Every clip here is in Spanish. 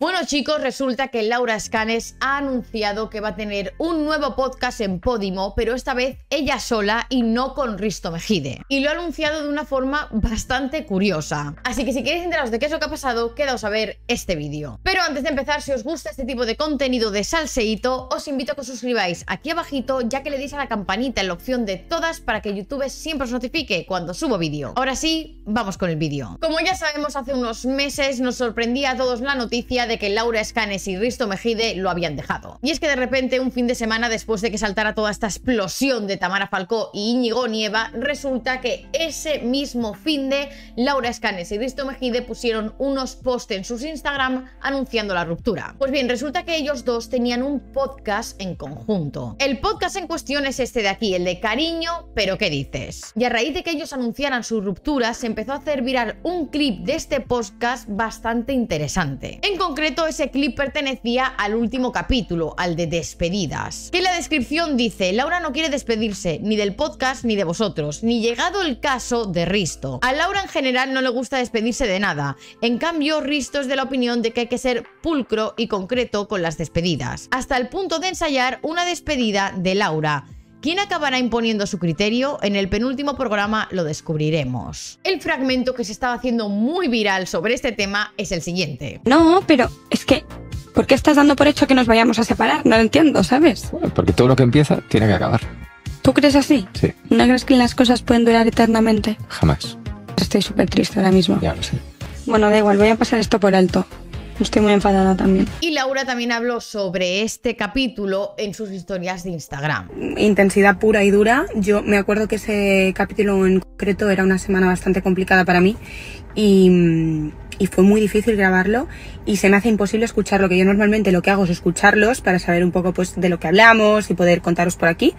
Bueno chicos, resulta que Laura Escanes ha anunciado que va a tener un nuevo podcast en Podimo, pero esta vez ella sola y no con Risto Mejide. Y lo ha anunciado de una forma bastante curiosa. Así que si queréis enteraros de qué es lo que ha pasado, quedaos a ver este vídeo. Pero antes de empezar, si os gusta este tipo de contenido de salseíto, os invito a que os suscribáis aquí abajito, ya que le deis a la campanita en la opción de todas para que YouTube siempre os notifique cuando subo vídeo. Ahora sí, vamos con el vídeo. Como ya sabemos, hace unos meses nos sorprendía a todos la noticia de que Laura Escanes y Risto Mejide lo habían dejado. Y es que de repente, un fin de semana después de que saltara toda esta explosión de Tamara Falcó y Íñigo Nieva, resulta que ese mismo fin de Laura Escanes y Risto Mejide pusieron unos posts en sus Instagram anunciando la ruptura. Pues bien, resulta que ellos dos tenían un podcast en conjunto. El podcast en cuestión es este de aquí, el de Cariño, pero ¿qué dices? Y a raíz de que ellos anunciaran su ruptura, se empezó a hacer viral un clip de este podcast bastante interesante. En concreto, ese clip pertenecía al último capítulo, al de despedidas. Que en la descripción dice: Laura no quiere despedirse ni del podcast ni de vosotros, ni llegado el caso de Risto. A Laura en general no le gusta despedirse de nada. En cambio, Risto es de la opinión de que hay que ser pulcro y concreto con las despedidas, hasta el punto de ensayar una despedida de Laura. ¿Quién acabará imponiendo su criterio? En el penúltimo programa lo descubriremos. El fragmento que se estaba haciendo muy viral sobre este tema es el siguiente. No, pero es que... ¿por qué estás dando por hecho que nos vayamos a separar? No lo entiendo, ¿sabes? Bueno, porque todo lo que empieza tiene que acabar. ¿Tú crees así? Sí. ¿No crees que las cosas pueden durar eternamente? Jamás. Estoy súper triste ahora mismo. Ya lo sé. Bueno, da igual, voy a pasar esto por alto. Estoy muy enfadada también. Y Laura también habló sobre este capítulo en sus historias de Instagram. Intensidad pura y dura. Yo me acuerdo que ese capítulo en concreto era una semana bastante complicada para mí y fue muy difícil grabarlo y se me hace imposible escucharlo, que yo normalmente lo que hago es escucharlos para saber un poco pues de lo que hablamos y poder contaros por aquí,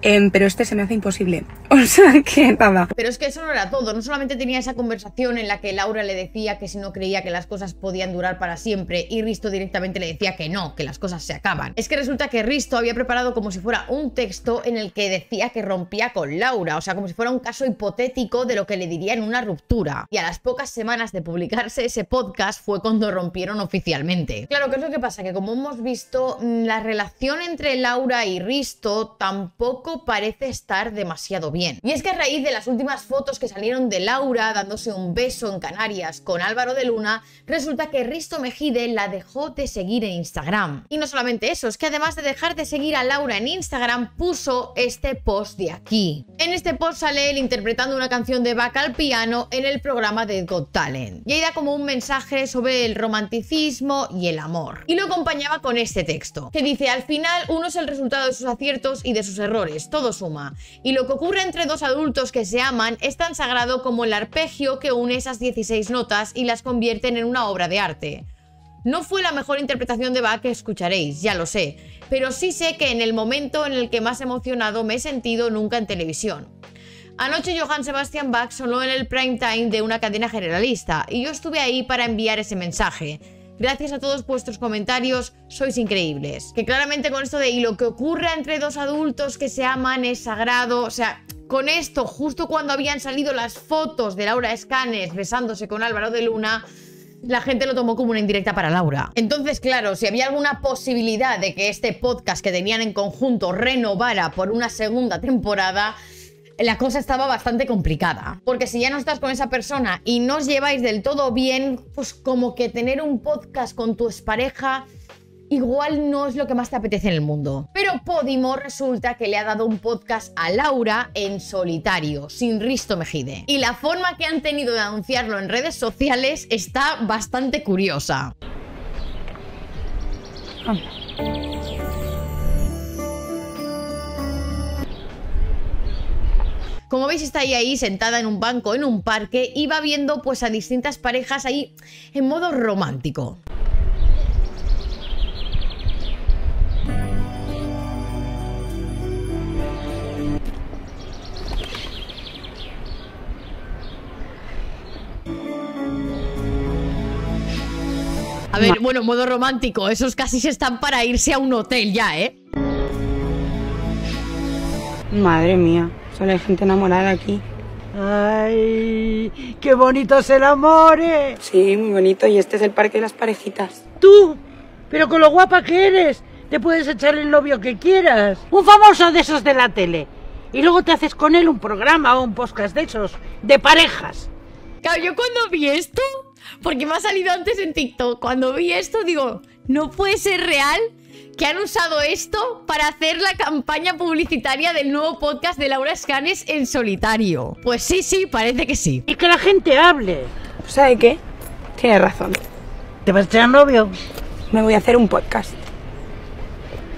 pero este se me hace imposible, o sea que nada. Pero es que eso no era todo, no solamente tenía esa conversación en la que Laura le decía que si no creía que las cosas podían durar para siempre y Risto directamente le decía que no, que las cosas se acaban. Es que resulta que Risto había preparado como si fuera un texto en el que decía que rompía con Laura, o sea, como si fuera un caso hipotético de lo que le diría en una ruptura. Y a las pocas semanas de publicarse ese podcast fue cuando rompieron oficialmente. Claro, ¿qué es lo que pasa? Que como hemos visto, la relación entre Laura y Risto tampoco parece estar demasiado bien. Y es que a raíz de las últimas fotos que salieron de Laura dándose un beso en Canarias con Álvaro de Luna, resulta que Risto Mejide la dejó de seguir en Instagram. Y no solamente eso, es que además de dejar de seguir a Laura en Instagram, puso este post de aquí. En este post sale él interpretando una canción de Bach al piano en el programa de Got Talent. Y ahí da como un mensaje sobre el romanticismo y el amor. Y lo acompañaba con este texto, que dice: al final uno es el resultado de sus aciertos y de sus errores, todo suma. Y lo que ocurre entre dos adultos que se aman es tan sagrado como el arpegio que une esas 16 notas y las convierten en una obra de arte. No fue la mejor interpretación de Bach que escucharéis, ya lo sé, pero sí sé que en el momento en el que más emocionado me he sentido nunca en televisión. Anoche Johann Sebastian Bach sonó en el prime time de una cadena generalista y yo estuve ahí para enviar ese mensaje. Gracias a todos vuestros comentarios, sois increíbles. Que claramente con esto de y lo que ocurre entre dos adultos que se aman es sagrado, o sea, con esto, justo cuando habían salido las fotos de Laura Escanes besándose con Álvaro de Luna, la gente lo tomó como una indirecta para Laura. Entonces, claro, si había alguna posibilidad de que este podcast que tenían en conjunto renovara por una segunda temporada, la cosa estaba bastante complicada. Porque si ya no estás con esa persona y no os lleváis del todo bien, pues como que tener un podcast con tu expareja igual no es lo que más te apetece en el mundo. Pero Podimo resulta que le ha dado un podcast a Laura en solitario, sin Risto Mejide. Y la forma que han tenido de anunciarlo en redes sociales está bastante curiosa. Como veis, está ahí sentada en un banco en un parque y va viendo pues a distintas parejas ahí en modo romántico. A ver, bueno, modo romántico, esos casi se están para irse a un hotel ya, ¿eh? Madre mía, solo hay gente enamorada aquí. ¡Ay! ¡Qué bonito es el amor! Sí, muy bonito. Y este es el parque de las parejitas. ¡Tú! ¡Pero con lo guapa que eres! Te puedes echar el novio que quieras. Un famoso de esos de la tele. Y luego te haces con él un programa o un podcast de esos, de parejas. Claro, yo cuando vi esto, porque me ha salido antes en TikTok, cuando vi esto digo, no puede ser real que han usado esto para hacer la campaña publicitaria del nuevo podcast de Laura Escanes en solitario. Pues sí, parece que sí. Y que la gente hable. ¿Sabe qué? Tiene razón. ¿Te vas a echar novio? Me voy a hacer un podcast.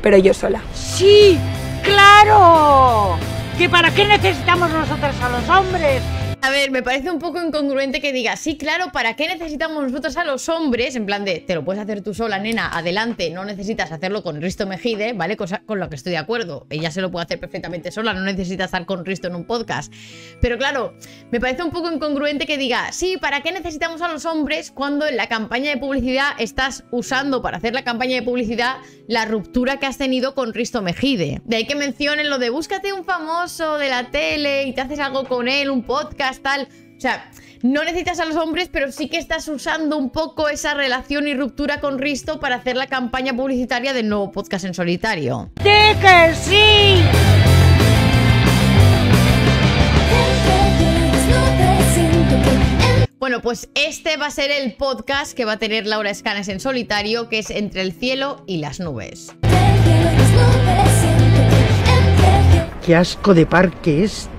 Pero yo sola. ¡Sí! ¡Claro! ¿Que para qué necesitamos nosotros a los hombres? A ver, me parece un poco incongruente que diga, sí, claro, ¿para qué necesitamos nosotros a los hombres? En plan de, te lo puedes hacer tú sola, nena, adelante, no necesitas hacerlo con Risto Mejide, ¿vale? Cosa con lo que estoy de acuerdo. Ella se lo puede hacer perfectamente sola, no necesita estar con Risto en un podcast. Pero claro, me parece un poco incongruente que diga, sí, ¿para qué necesitamos a los hombres cuando en la campaña de publicidad estás usando para hacer la campaña de publicidad la ruptura que has tenido con Risto Mejide? De ahí que mencionen lo de búscate un famoso de la tele y te haces algo con él, un podcast, tal. O sea, no necesitas a los hombres, pero sí que estás usando un poco esa relación y ruptura con Risto para hacer la campaña publicitaria del nuevo podcast en solitario. ¡Sí que sí! Bueno, pues este va a ser el podcast que va a tener Laura Escanes en solitario, que es Entre el cielo y las nubes. ¡Qué asco de parque este!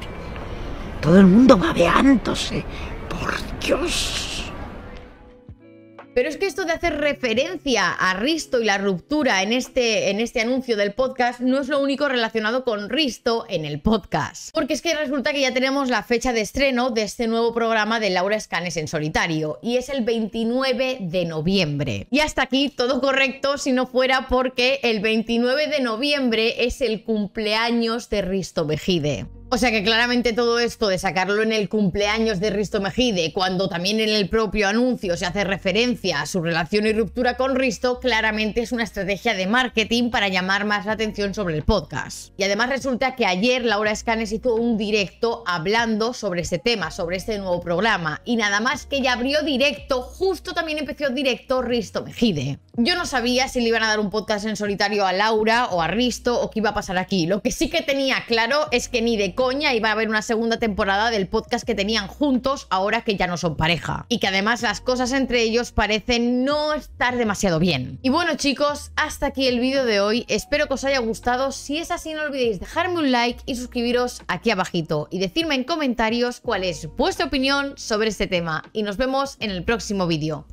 Todo el mundo babeándose. ¡Por Dios! Pero es que esto de hacer referencia a Risto y la ruptura en este anuncio del podcast no es lo único relacionado con Risto en el podcast. Porque es que resulta que ya tenemos la fecha de estreno de este nuevo programa de Laura Escanes en solitario y es el 29 de noviembre. Y hasta aquí todo correcto si no fuera porque el 29 de noviembre es el cumpleaños de Risto Mejide. O sea que claramente todo esto de sacarlo en el cumpleaños de Risto Mejide, cuando también en el propio anuncio se hace referencia a su relación y ruptura con Risto, claramente es una estrategia de marketing para llamar más la atención sobre el podcast. Y además resulta que ayer Laura Escanes hizo un directo hablando sobre este tema, sobre este nuevo programa. Y nada más que ella abrió directo, justo también empezó directo Risto Mejide. Yo no sabía si le iban a dar un podcast en solitario a Laura o a Risto o qué iba a pasar aquí. Lo que sí que tenía claro es que ni de coña iba a haber una segunda temporada del podcast que tenían juntos ahora que ya no son pareja. Y que además las cosas entre ellos parecen no estar demasiado bien. Y bueno chicos, hasta aquí el vídeo de hoy. Espero que os haya gustado. Si es así no olvidéis dejarme un like y suscribiros aquí abajito. Y decirme en comentarios cuál es vuestra opinión sobre este tema. Y nos vemos en el próximo vídeo.